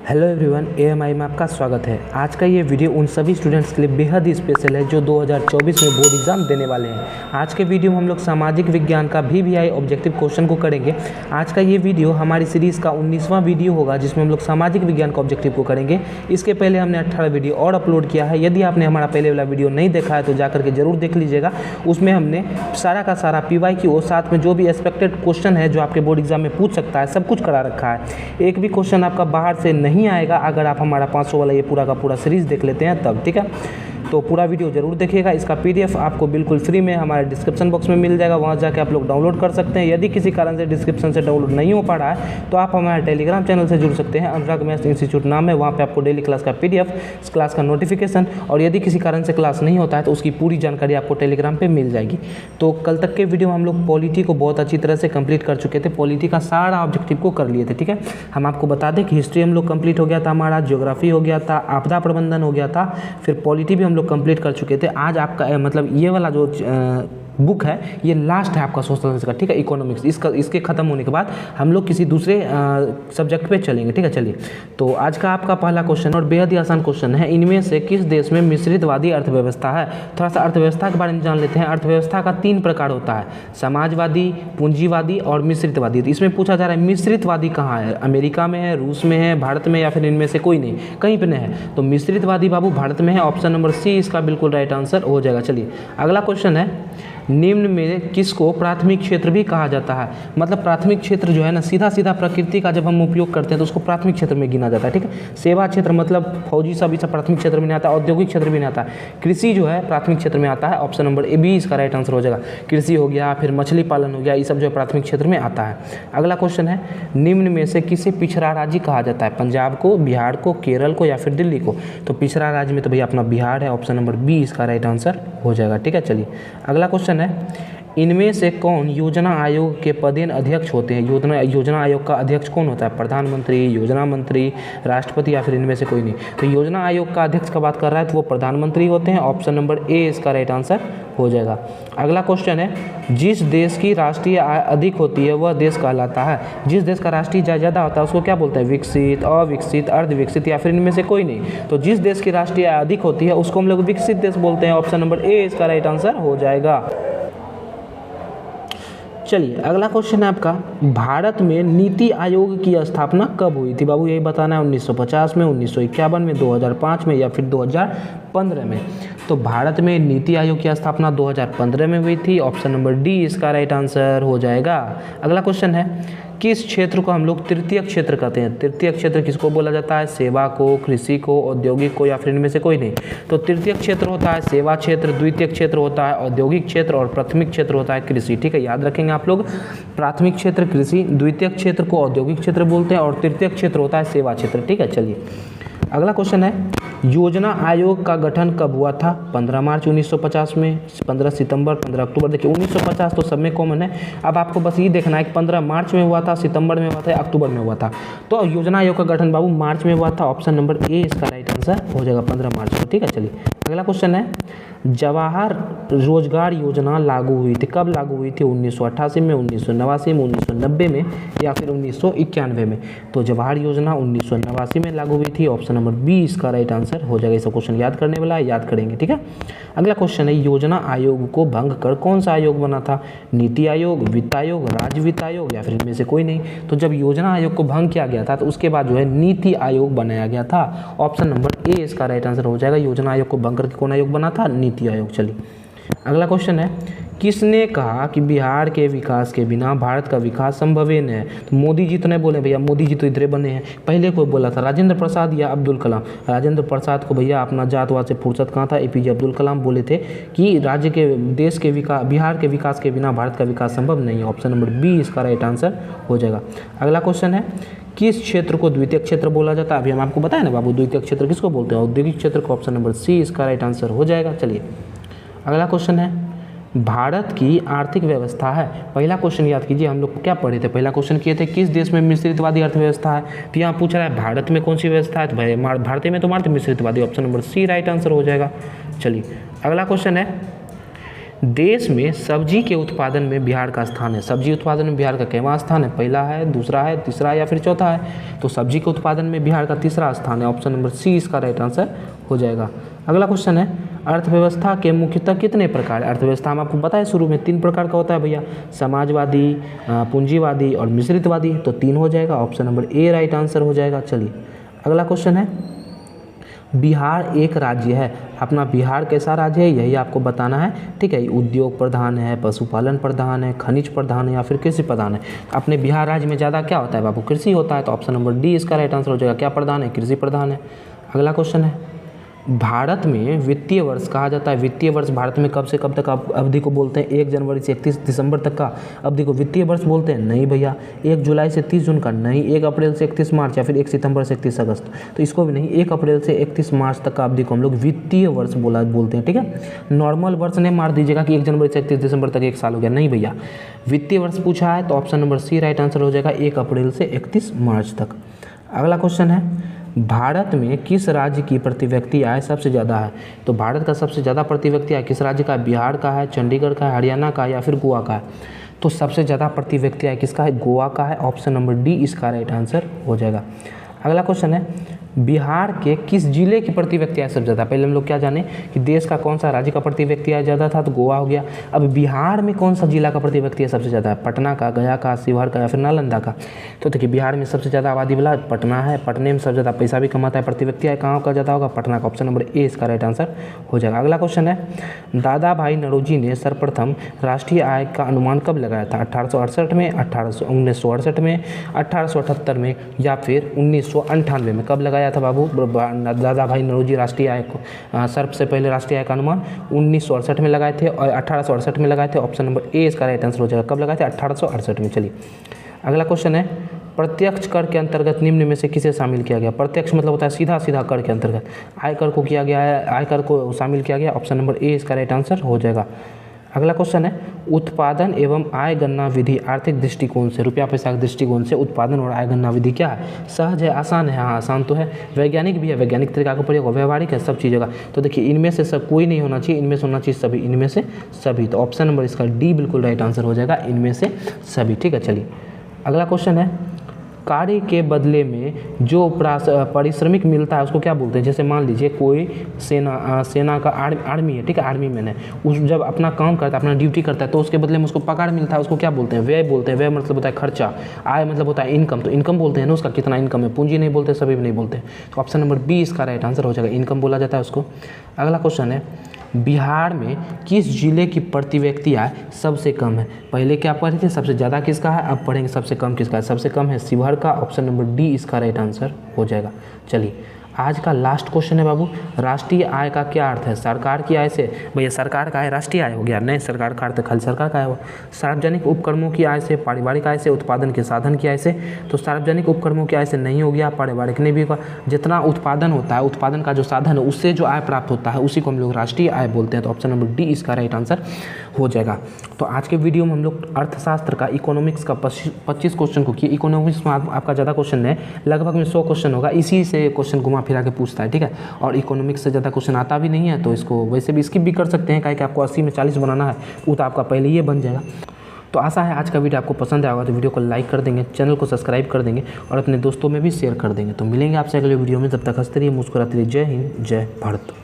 Hello everyone, AMI में आपका स्वागत है। आज का ये वीडियो उन सभी स्टूडेंट्स के लिए बेहद ही स्पेशल है जो 2024 में बोर्ड एग्जाम देने वाले हैं। आज के वीडियो में हम लोग सामाजिक विज्ञान का VVI ऑब्जेक्टिव क्वेश्चन को करेंगे। आज का ये वीडियो हमारी सीरीज़ का 19वां वीडियो होगा जिसमें हम लोग सामाजिक विज्ञान का ऑब्जेक्टिव को करेंगे। इसके पहले हमने 18 वीडियो और अपलोड किया है। यदि आपने हमारा पहले वाला वीडियो नहीं देखा है तो जाकर के जरूर देख लीजिएगा। उसमें हमने सारा का सारा PYQ और साथ में जो भी एक्सपेक्टेड क्वेश्चन है जो आपके बोर्ड एग्जाम में पूछ सकता है सब कुछ करा रखा है। एक भी क्वेश्चन आपका बाहर से नहीं आएगा अगर आप हमारा 500 वाला ये पूरा का पूरा सीरीज़ देख लेते हैं तब। ठीक है, तो पूरा वीडियो जरूर देखिएगा। इसका PDF आपको बिल्कुल फ्री में हमारे डिस्क्रिप्शन बॉक्स में मिल जाएगा, वहाँ जाके आप लोग डाउनलोड कर सकते हैं। यदि किसी कारण से डिस्क्रिप्शन से डाउनलोड नहीं हो पा रहा है तो आप हमारे टेलीग्राम चैनल से जुड़ सकते हैं। अनुराग मैथ्स इंस्टीट्यूट नाम है, वहाँ पे आपको डेली क्लास का PDF, क्लास का नोटिफिकेशन और यदि किसी कारण से क्लास नहीं होता है तो उसकी पूरी जानकारी आपको टेलीग्राम पर मिल जाएगी। तो कल तक के वीडियो में हम लोग पॉलिटी को बहुत अच्छी तरह से कंप्लीट कर चुके थे। पॉलिटी का सारा ऑब्जेक्टिव को कर लिए थे। ठीक है, हम आपको बता दें कि हिस्ट्री हम लोग कंप्लीट हो गया था, हमारा ज्योग्राफी हो गया था, आपदा प्रबंधन हो गया था, फिर पॉलिटी भी हम लोग कंप्लीट कर चुके थे। आज आपका मतलब ये वाला जो बुक है ये लास्ट है आपका सोशल साइंस का। ठीक है, इकोनॉमिक्स इसके ख़त्म होने के बाद हम लोग किसी दूसरे सब्जेक्ट पे चलेंगे। ठीक है, चलिए। तो आज का आपका पहला क्वेश्चन और बेहद ही आसान क्वेश्चन है, इनमें से किस देश में मिश्रितवादी अर्थव्यवस्था है। थोड़ा सा अर्थव्यवस्था के बारे में जान लेते हैं। अर्थव्यवस्था का 3 प्रकार होता है, समाजवादी, पूंजीवादी और मिश्रितवादी। तो इसमें पूछा जा रहा है मिश्रितवादी कहाँ है, अमेरिका में है, रूस में है, भारत में, या फिर इनमें से कोई नहीं, कहीं पर नहीं है। तो मिश्रितवादी बाबू भारत में है। ऑप्शन नंबर C इसका बिल्कुल राइट आंसर हो जाएगा। चलिए, अगला क्वेश्चन है, निम्न में किसको प्राथमिक क्षेत्र भी कहा जाता है। मतलब प्राथमिक क्षेत्र जो है ना, सीधा सीधा प्रकृति का जब हम उपयोग करते हैं तो उसको प्राथमिक क्षेत्र में गिना जाता है। ठीक है, सेवा क्षेत्र मतलब फौजी सब इसका प्राथमिक क्षेत्र में नहीं आता, औद्योगिक क्षेत्र में नहीं आता। कृषि जो है प्राथमिक क्षेत्र में आता है। ऑप्शन नंबर B इसका राइट आंसर हो जाएगा। कृषि हो गया, फिर मछली पालन हो गया, ये सब जो है प्राथमिक क्षेत्र में आता है। अगला क्वेश्चन है, निम्न में से किसे पिछड़ा राज्य कहा जाता है। पंजाब को, बिहार को, केरल को या फिर दिल्ली को। तो पिछड़ा राज्य में तो भैया अपना बिहार है। ऑप्शन नंबर B इसका राइट आंसर हो जाएगा। ठीक है, चलिए अगला क्वेश्चन है, इनमें से कौन योजना आयोग के पदेन अध्यक्ष होते हैं। योजना आयोग का अध्यक्ष कौन होता है, प्रधानमंत्री, योजना मंत्री, राष्ट्रपति या फिर इनमें से कोई नहीं। तो योजना आयोग का अध्यक्ष का बात कर रहा है तो वो प्रधानमंत्री होते हैं। ऑप्शन नंबर A इसका राइट आंसर हो जाएगा। अगला क्वेश्चन है, जिस देश की राष्ट्रीय आय अधिक होती है वह देश कहलाता है। जिस देश का राष्ट्रीय आय ज़्यादा होता है उसको क्या बोलते हैं, विकसित, अविकसित, अर्धविकसित या फिर इनमें से कोई नहीं। तो जिस देश की राष्ट्रीय आय अधिक होती है उसको हम लोग विकसित देश बोलते हैं। ऑप्शन नंबर A इसका राइट आंसर हो जाएगा। चलिए अगला क्वेश्चन है आपका, भारत में नीति आयोग की स्थापना कब हुई थी। बाबू यही बताना है, 1950 में, 1951 में, 2005 में या फिर 2015 में। तो भारत में नीति आयोग की स्थापना 2015 में हुई थी। ऑप्शन नंबर D इसका राइट आंसर हो जाएगा। अगला क्वेश्चन है, किस क्षेत्र को हम लोग तृतीय क्षेत्र कहते हैं। तृतीय क्षेत्र किसको बोला जाता है, सेवा को, कृषि को, औद्योगिक को या फिर इनमें से कोई नहीं। तो तृतीय क्षेत्र होता है सेवा क्षेत्र, द्वितीय क्षेत्र होता है औद्योगिक क्षेत्र और प्राथमिक क्षेत्र होता है कृषि। ठीक है, याद रखेंगे आप लोग, प्राथमिक क्षेत्र कृषि, द्वितीय क्षेत्र को औद्योगिक क्षेत्र बोलते हैं और तृतीय क्षेत्र होता है सेवा क्षेत्र। ठीक है, चलिए अगला क्वेश्चन है, योजना आयोग का गठन कब हुआ था। 15 मार्च 1950 में, 15 सितंबर, 15 अक्टूबर। देखिए 1950 तो सब में कॉमन है। अब आपको बस ये देखना है कि 15 मार्च में हुआ था, सितंबर में हुआ था या अक्टूबर में हुआ था। तो योजना आयोग का गठन बाबू मार्च में हुआ था। ऑप्शन नंबर A इसका राइट आंसर हो जाएगा, 15 मार्च को। ठीक है, चलिए अगला क्वेश्चन है, जवाहर रोजगार योजना लागू हुई थी। कब लागू हुई थी, 1988 में, 1989 में, 1990 में या फिर 1991 में। तो जवाहर योजना 1989 में लागू हुई थी। ऑप्शन नंबर B इसका राइट आंसर हो जाएगा। सब क्वेश्चन याद करने वाला है, याद करेंगे। ठीक है, अगला क्वेश्चन है, योजना आयोग को भंग कर कौन सा आयोग बना था। नीति आयोग, वित्त आयोग, राज्य वित्त आयोग या फिर इनमें से कोई नहीं। तो जब योजना आयोग को भंग किया गया था तो उसके बाद जो है नीति आयोग बनाया गया था। ऑप्शन नंबर A इसका राइट आंसर हो जाएगा। योजना आयोग को भंग करके कौन आयोग बना था, नीति आयोग। चलिए अगला क्वेश्चन है, किसने कहा कि बिहार के विकास के बिना भारत का विकास संभव ही नहीं है। तो मोदी जी तो नहीं बोले भैया, मोदी जी तो इधर बने हैं। पहले कोई बोला था, राजेंद्र प्रसाद या अब्दुल कलाम। राजेंद्र प्रसाद को भैया अपना जातवाद से फुर्सत कहाँ था, APJ अब्दुल कलाम बोले थे कि राज्य के, देश के विकास, बिहार के विकास के बिना भारत का विकास संभव नहीं है। ऑप्शन नंबर B इसका राइट आंसर हो जाएगा। अगला क्वेश्चन है, किस क्षेत्र को द्वितीय क्षेत्र बोला जाता है। अभी हम आपको बताया ना बाबू, द्वितीय क्षेत्र किसको बोलते हैं, औद्योगिक क्षेत्र को। ऑप्शन नंबर C इसका राइट आंसर हो जाएगा। चलिए अगला क्वेश्चन है, भारत की आर्थिक व्यवस्था है। पहला क्वेश्चन याद कीजिए, हम लोग क्या पढ़े थे, पहला क्वेश्चन किए थे किस देश में मिश्रितवादी अर्थव्यवस्था है। तो यहाँ पूछ रहा है भारत में कौन सी व्यवस्था है, तो भाई भारत में तो मिश्रितवादी। Option number C right answer हो जाएगा। चलिए अगला क्वेश्चन है, देश में सब्जी के उत्पादन में बिहार का स्थान है। सब्जी उत्पादन में बिहार का कितवां स्थान है? पहला है, दूसरा है, तीसरा है या फिर चौथा है? तो सब्जी के उत्पादन में बिहार का तीसरा स्थान है। ऑप्शन नंबर सी इसका राइट आंसर हो जाएगा। अगला क्वेश्चन है, अर्थव्यवस्था के मुख्यतः कितने प्रकार? अर्थव्यवस्था हम आपको बताया शुरू में 3 प्रकार का होता है भैया, समाजवादी, पूंजीवादी और मिश्रितवादी। तो 3 हो जाएगा। Option number A right answer हो जाएगा। चलिए अगला क्वेश्चन है, बिहार एक राज्य है, अपना बिहार कैसा राज्य है यही आपको बताना है, ठीक है। उद्योग प्रधान है, पशुपालन प्रधान है, खनिज प्रधान है या फिर कृषि प्रधान है? अपने बिहार राज्य में ज़्यादा क्या होता है बाबू? कृषि होता है। तो ऑप्शन नंबर डी इसका राइट आंसर हो जाएगा। क्या प्रधान है? कृषि प्रधान है। अगला क्वेश्चन है, भारत में वित्तीय वर्ष कहा जाता है। वित्तीय वर्ष भारत में कब से कब तक अवधि को बोलते हैं? 1 जनवरी से 31 दिसंबर तक का अवधि को वित्तीय वर्ष बोलते हैं? नहीं भैया। 1 जुलाई से 30 जून का? नहीं। 1 अप्रैल से 31 मार्च या फिर 1 सितंबर से 31 अगस्त? तो इसको भी नहीं। 1 अप्रैल से 31 मार्च तक का अवधि को हम लोग वित्तीय वर्ष बोलते हैं, ठीक है। नॉर्मल वर्ष ने मार दीजिएगा कि 1 जनवरी से 31 दिसंबर तक 1 साल हो गया, नहीं भैया। वित्तीय वर्ष पूछा है तो option number C right answer हो जाएगा। 1 अप्रैल से 31 मार्च तक। अगला क्वेश्चन है, भारत में किस राज्य की प्रति व्यक्ति आय सबसे ज़्यादा है? तो भारत का सबसे ज़्यादा प्रति व्यक्ति आय किस राज्य का है? बिहार का है, चंडीगढ़ का है, हरियाणा का है या फिर गोवा का है? तो सबसे ज़्यादा प्रति व्यक्ति आय किसका है? गोवा का है। ऑप्शन नंबर डी इसका राइट आंसर हो जाएगा। अगला क्वेश्चन है, बिहार के किस जिले की प्रति व्यक्ति आय सबसे ज़्यादा? पहले हम लोग क्या जाने कि देश का कौन सा राज्य का प्रति व्यक्ति आय ज़्यादा था, तो गोवा हो गया। अब बिहार में कौन सा जिला का प्रति व्यक्ति आय सबसे ज़्यादा है? पटना का, गया का, शिवहर का या फिर नालंदा का? तो देखिए बिहार में सबसे ज़्यादा आबादी वाला पटना है। पटने में सबसे ज़्यादा पैसा भी कमाता है। प्रति व्यक्ति आय कहाँ का ज़्यादा होगा? पटना का। ऑप्शन नंबर ए इसका राइट आंसर हो जाएगा। अगला क्वेश्चन है, दादा भाई नौरोजी ने सर्वप्रथम राष्ट्रीय आय का अनुमान कब लगाया था? 1868 में, 1968 में, 1878 में या फिर 1998 में? कब लगाया था बाबू दादा भाई नौरोजी राष्ट्रीय आय को? सबसे पहले राष्ट्रीय आय का अनुमान 1968 में लगाए थे और 1868 में लगाए थे। ऑप्शन नंबर ए इसका राइट आंसर हो जाएगा। कब लगाए थे? 1868 में। चलिए अगला क्वेश्चन है, प्रत्यक्ष कर के अंतर्गत निम्न में से किसे शामिल किया गया? प्रत्यक्ष मतलब होता है सीधा सीधा कर के अंतर्गत आयकर को किया गया है, आयकर को शामिल किया गया। ऑप्शन नंबर ए इसका राइट आंसर हो जाएगा। अगला क्वेश्चन है, उत्पादन एवं आय गणना विधि आर्थिक दृष्टिकोण से, रुपया पैसा के दृष्टिकोण से उत्पादन और आय गणना विधि क्या है? सहज है, आसान है? हाँ आसान तो है। वैज्ञानिक भी है, वैज्ञानिक तरीका का प्रयोग, व्यवहारिक है, सब चीज़ों का। तो देखिए इनमें से सब कोई नहीं होना चाहिए, इनमें से होना चाहिए सभी, इनमें से सभी। तो ऑप्शन नंबर इसका डी बिल्कुल राइट आंसर हो जाएगा, इनमें से सभी, ठीक है। चलिए अगला क्वेश्चन है, कार्य के बदले में जो पारिश्रमिक मिलता है उसको क्या बोलते हैं? जैसे मान लीजिए कोई सेना का आर्मी है, ठीक है, आर्मी मैन है, उस जब अपना काम करता है, अपना ड्यूटी करता है तो उसके बदले में उसको पगार मिलता है, उसको क्या बोलते हैं? व्यय बोलते हैं। व्यय मतलब होता है खर्चा, आय मतलब होता है इनकम, तो इनकम बोलते हैं ना उसका, कितना इनकम है। पूंजी नहीं बोलते, सभी भी नहीं बोलते। तो ऑप्शन नंबर बी इसका राइट आंसर हो जाएगा, इनकम बोला जाता है उसको। अगला क्वेश्चन है, बिहार में किस जिले की प्रति व्यक्ति आय सबसे कम है? पहले क्या पढ़े थे? सबसे ज़्यादा किसका है, अब पढ़ेंगे सबसे कम किसका है। सबसे कम है शिवहर का। ऑप्शन नंबर डी इसका राइट आंसर हो जाएगा। चलिए आज का लास्ट क्वेश्चन है बाबू, राष्ट्रीय आय का क्या अर्थ है? सरकार की आय से? भैया सरकार का आय राष्ट्रीय आय हो गया? नहीं, सरकार का अर्थ खाली सरकार का आय हो। सार्वजनिक उपक्रमों की आय से, पारिवारिक आय से, उत्पादन के साधन की आय से? तो सार्वजनिक उपक्रमों की आय से नहीं हो गया, पारिवारिक नहीं भी होगा। जितना उत्पादन होता है, उत्पादन का जो साधन है उससे जो आय प्राप्त होता है उसी को हम लोग राष्ट्रीय आय बोलते हैं। तो ऑप्शन नंबर डी इसका राइट आंसर हो जाएगा। तो आज के वीडियो में हम लोग अर्थशास्त्र का, इकोनॉमिक्स का 25 क्वेश्चन को किए। इकोनॉमिक्स में आपका ज़्यादा क्वेश्चन है, लगभग में 100 क्वेश्चन होगा, इसी से क्वेश्चन घुमा फिरा के पूछता है, ठीक है। और इकोनॉमिक्स से ज़्यादा क्वेश्चन आता भी नहीं है, तो इसको वैसे भी स्किप भी कर सकते हैं, कि आपको 80 में 40 बनाना है, वो तो आपका पहले ही बन जाएगा। तो आशा है आज का वीडियो आपको पसंद आएगा, तो वीडियो को लाइक कर देंगे, चैनल को सब्सक्राइब कर देंगे और अपने दोस्तों में भी शेयर कर देंगे। तो मिलेंगे आपसे अगले वीडियो में, तब तक हंसते रहिए, मुस्कुराते रहिए। जय हिंद, जय भारत।